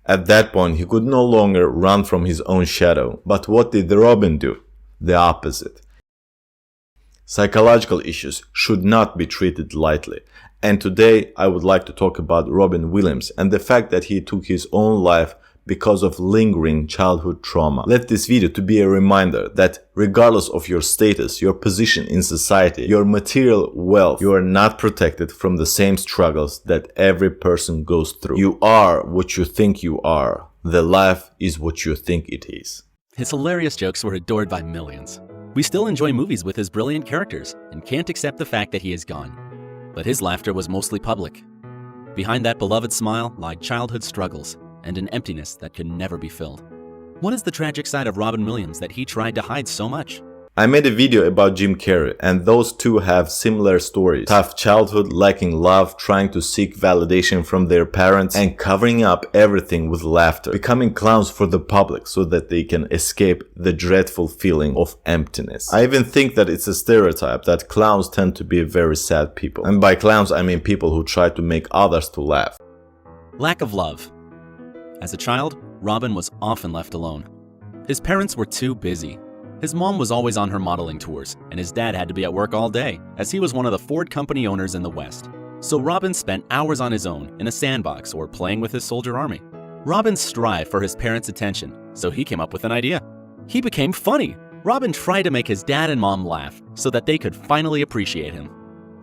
At that point, he could no longer run from his own shadow. But what did Robin do? The opposite. Psychological issues should not be treated lightly. And today, I would like to talk about Robin Williams and the fact that he took his own life because of lingering childhood trauma. Let this video to be a reminder that regardless of your status, your position in society, your material wealth, you are not protected from the same struggles that every person goes through. You are what you think you are. The life is what you think it is. His hilarious jokes were adored by millions. We still enjoy movies with his brilliant characters and can't accept the fact that he is gone. But his laughter was mostly public. Behind that beloved smile lied childhood struggles and an emptiness that could never be filled. What is the tragic side of Robin Williams that he tried to hide so much? I made a video about Jim Carrey, and those two have similar stories. Tough childhood, lacking love, trying to seek validation from their parents, and covering up everything with laughter. Becoming clowns for the public so that they can escape the dreadful feeling of emptiness. I even think that it's a stereotype that clowns tend to be very sad people. And by clowns, I mean people who try to make others to laugh. Lack of love. As a child, Robin was often left alone. His parents were too busy. His mom was always on her modeling tours, and his dad had to be at work all day, as he was one of the Ford company owners in the West. So Robin spent hours on his own in a sandbox or playing with his soldier army. Robin strived for his parents' attention, so he came up with an idea. He became funny. Robin tried to make his dad and mom laugh so that they could finally appreciate him.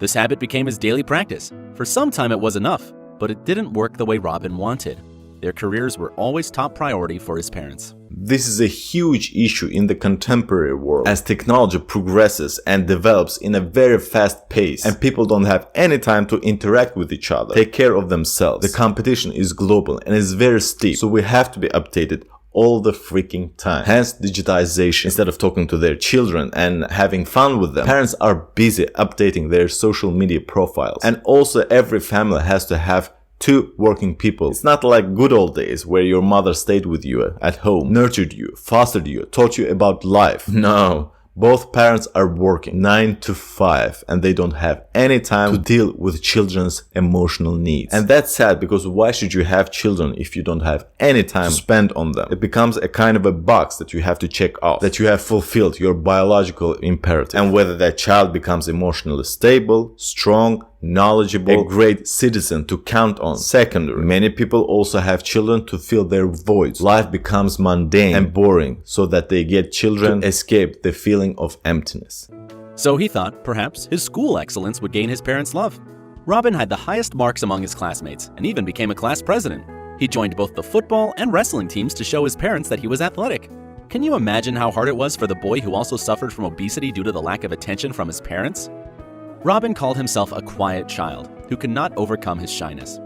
This habit became his daily practice. For some time it was enough, but it didn't work the way Robin wanted. Their careers were always top priority for his parents. This is a huge issue in the contemporary world as technology progresses and develops in a very fast pace and people don't have any time to interact with each other, take care of themselves. The competition is global and is very steep, so we have to be updated all the freaking time. Hence digitization. Instead of talking to their children and having fun with them, parents are busy updating their social media profiles. And also every family has to have two working people. It's not like good old days where your mother stayed with you at home, nurtured you, fostered you, taught you about life. No. Both parents are working 9 to 5 and they don't have any time to deal with children's emotional needs. And that's sad because why should you have children if you don't have any time to spend on them? It becomes a kind of a box that you have to check off, that you have fulfilled your biological imperative. And whether that child becomes emotionally stable, strong, knowledgeable, a great citizen to count on, secondary. Many people also have children to fill their voids. Life becomes mundane and boring so that they get children to escape the feeling of emptiness. So he thought perhaps his school excellence would gain his parents' love. Robin had the highest marks among his classmates and even became a class president. He joined both the football and wrestling teams to show his parents that he was athletic. Can you imagine how hard it was for the boy who also suffered from obesity due to the lack of attention from his parents? Robin called himself a quiet child who could not overcome his shyness.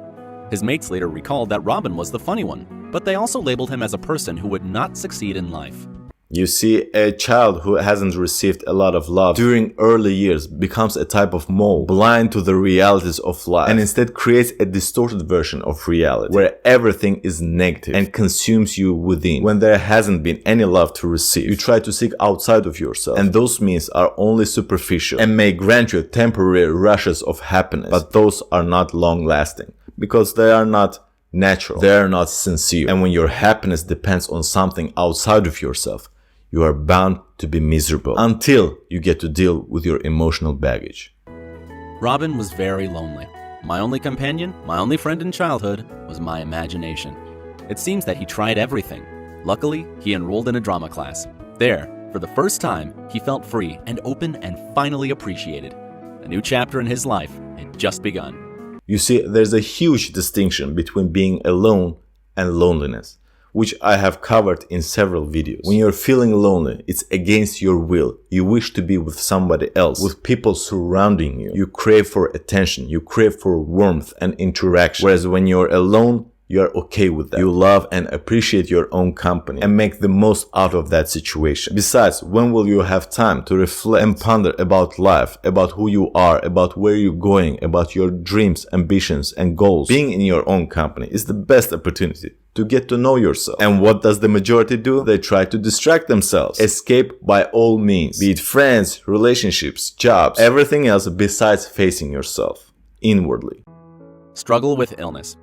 His mates later recalled that Robin was the funny one, but they also labeled him as a person who would not succeed in life. You see, a child who hasn't received a lot of love during early years becomes a type of mole, blind to the realities of life, and instead creates a distorted version of reality, where everything is negative and consumes you within. When there hasn't been any love to receive, you try to seek outside of yourself, and those means are only superficial and may grant you temporary rushes of happiness, but those are not long-lasting, because they are not natural, they are not sincere. And when your happiness depends on something outside of yourself, you are bound to be miserable until you get to deal with your emotional baggage. Robin was very lonely. My only companion, my only friend in childhood, was my imagination. It seems that he tried everything. Luckily, he enrolled in a drama class. There, for the first time, he felt free and open and finally appreciated. A new chapter in his life had just begun. You see, there's a huge distinction between being alone and loneliness, which I have covered in several videos. When you're feeling lonely, it's against your will. You wish to be with somebody else, with people surrounding you. You crave for attention, you crave for warmth and interaction. Whereas when you're alone, you're okay with that. You love and appreciate your own company and make the most out of that situation. Besides, when will you have time to reflect and ponder about life, about who you are, about where you're going, about your dreams, ambitions, and goals? Being in your own company is the best opportunity to get to know yourself. And what does the majority do? They try to distract themselves. Escape by all means. Be it friends, relationships, jobs, everything else besides facing yourself inwardly. Struggle with illness.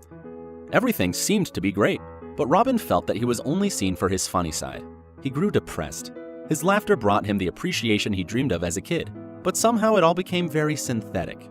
Everything seemed to be great. But Robin felt that he was only seen for his funny side. He grew depressed. His laughter brought him the appreciation he dreamed of as a kid, but somehow it all became very synthetic.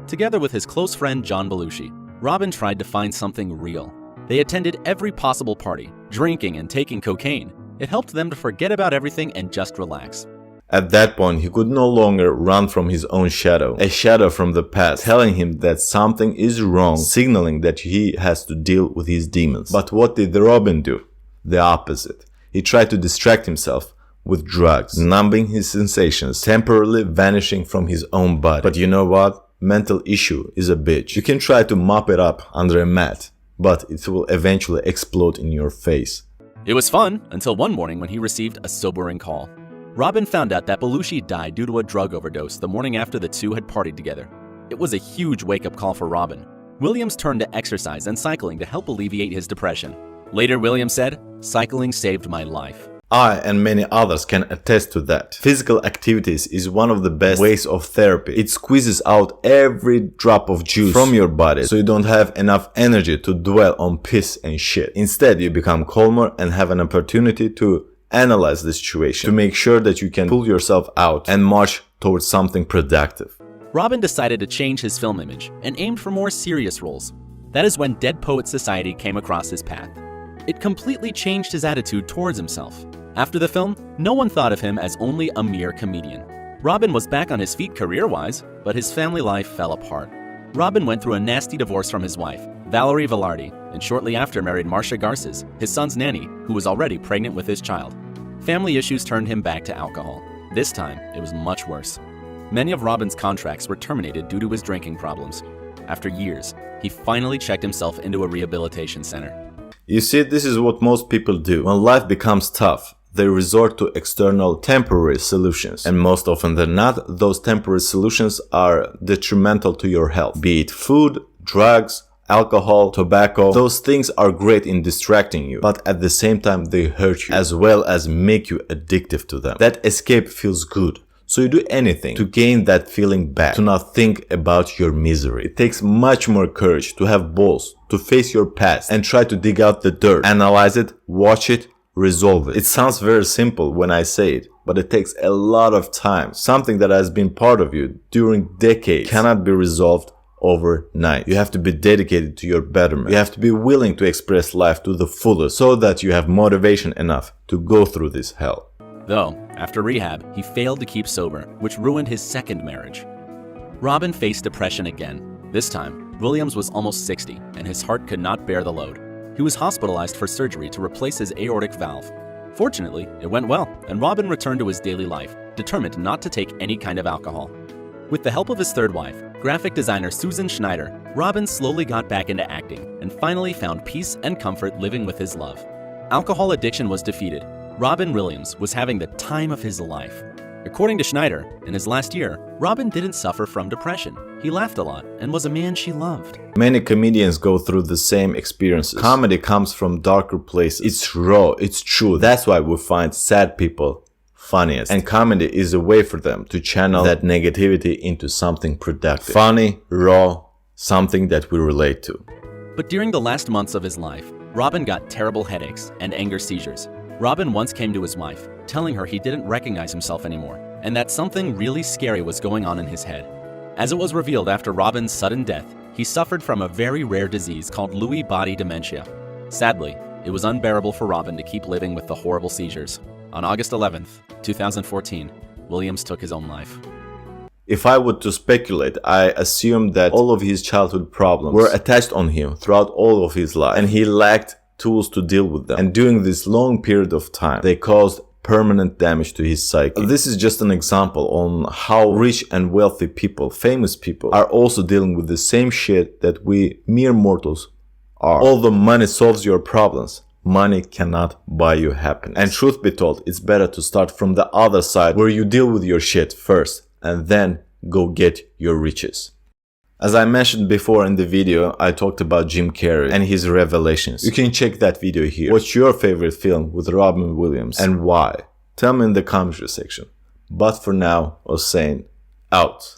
Together with his close friend John Belushi, Robin tried to find something real. They attended every possible party, drinking and taking cocaine. It helped them to forget about everything and just relax. At that point, he could no longer run from his own shadow, a shadow from the past, telling him that something is wrong, signaling that he has to deal with his demons. But what did Robin do? The opposite. He tried to distract himself with drugs, numbing his sensations, temporarily vanishing from his own body. But you know what? Mental issue is a bitch. You can try to mop it up under a mat, but it will eventually explode in your face. It was fun until one morning when he received a sobering call. Robin found out that Belushi died due to a drug overdose the morning after the two had partied together. It was a huge wake-up call for Robin. Williams turned to exercise and cycling to help alleviate his depression. Later, Williams said, "Cycling saved my life." I and many others can attest to that. Physical activities is one of the best ways of therapy. It squeezes out every drop of juice from your body so you don't have enough energy to dwell on piss and shit. Instead, you become calmer and have an opportunity to analyze the situation, to make sure that you can pull yourself out and march towards something productive. Robin decided to change his film image and aimed for more serious roles. That is when Dead Poets Society came across his path. It completely changed his attitude towards himself. After the film, no one thought of him as only a mere comedian. Robin was back on his feet career-wise, but his family life fell apart. Robin went through a nasty divorce from his wife, Valerie Velarde, and shortly after married Marcia Garces, his son's nanny, who was already pregnant with his child. Family issues turned him back to alcohol. This time, it was much worse. Many of Robin's contracts were terminated due to his drinking problems. After years, he finally checked himself into a rehabilitation center. You see, this is what most people do. When life becomes tough, they resort to external temporary solutions. And most often than not, those temporary solutions are detrimental to your health. Be it food, drugs, alcohol, tobacco. Those things are great in distracting you, but at the same time they hurt you, as well as make you addictive to them. That escape feels good, so you do anything to gain that feeling back, to not think about your misery. It takes much more courage to have balls, to face your past and try to dig out the dirt, analyze it, watch it, resolve it. It sounds very simple when I say it, but it takes a lot of time. Something that has been part of you during decades cannot be resolved overnight. You have to be dedicated to your betterment. You have to be willing to express life to the fullest so that you have motivation enough to go through this hell. Though, after rehab, he failed to keep sober, which ruined his second marriage. Robin faced depression again. This time, Williams was almost 60, and his heart could not bear the load. He was hospitalized for surgery to replace his aortic valve. Fortunately, it went well, and Robin returned to his daily life, determined not to take any kind of alcohol. With the help of his third wife, graphic designer Susan Schneider, Robin slowly got back into acting and finally found peace and comfort living with his love. Alcohol addiction was defeated. Robin Williams was having the time of his life. According to Schneider, in his last year, Robin didn't suffer from depression. He laughed a lot and was a man she loved. Many comedians go through the same experiences. Comedy comes from darker places. It's raw, it's true. That's why we find sad people funniest. And comedy is a way for them to channel that negativity into something productive. Funny, raw, something that we relate to. But during the last months of his life, Robin got terrible headaches and anger seizures. Robin once came to his wife, telling her he didn't recognize himself anymore, and that something really scary was going on in his head. As it was revealed after Robin's sudden death, he suffered from a very rare disease called Lewy body dementia. Sadly, it was unbearable for Robin to keep living with the horrible seizures. On August 11th, 2014, Williams took his own life. If I were to speculate, I assume that all of his childhood problems were attached on him throughout all of his life, and he lacked tools to deal with them. And during this long period of time, they caused permanent damage to his psyche. This is just an example on how rich and wealthy people, famous people, are also dealing with the same shit that we mere mortals are. Although money solves your problems, money cannot buy you happiness. And truth be told, it's better to start from the other side, where you deal with your shit first and then go get your riches. As I mentioned before in the video, I talked about Jim Carrey and his revelations. You can check that video here. What's your favorite film with Robin Williams and why? Tell me in the commentary section. But for now, I was saying, out.